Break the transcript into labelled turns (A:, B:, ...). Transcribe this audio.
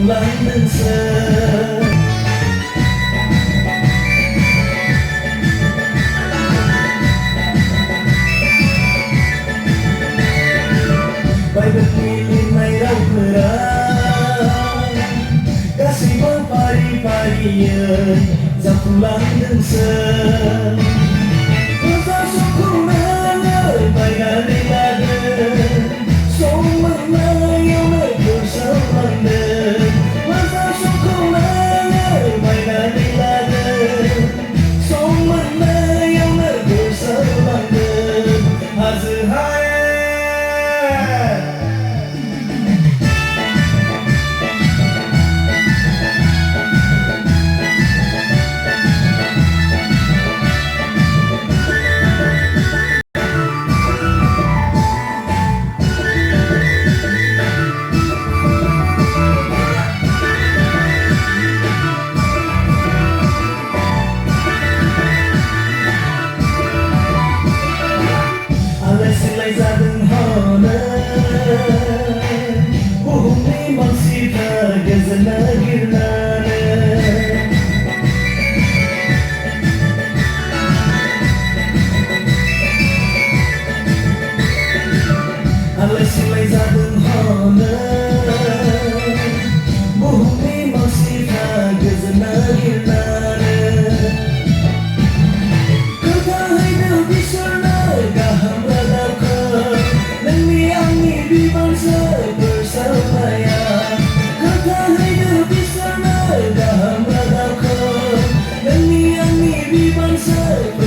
A: जाफुंलांदोंसो बाइबेलनि लिरनाय रावफोरा गासैबो फारि फारियै जाफुंलांदोंसो मोजां समखौ नाङै बायनानै लादों सम मोननायावनो फोसावलांदों मोजां समखौ नाङै बायनानै लादों सम मोननायावनो फोसावलांदों हाजो हाला जादों हनै बुहुमनि मानसिफ्रा गोजोन नागिरनानै आलाय सिलाय जादों हनै बुहुमनि मानसिफ्रा गोजोन नागिरनानै खोन्थाहैदो बिसोरनो गाहाम बिबांसो फोसावनाया खोन्थाहैदो बिसोरनो गाहाम रादाबखौ नोंनि आंनि बिबांसो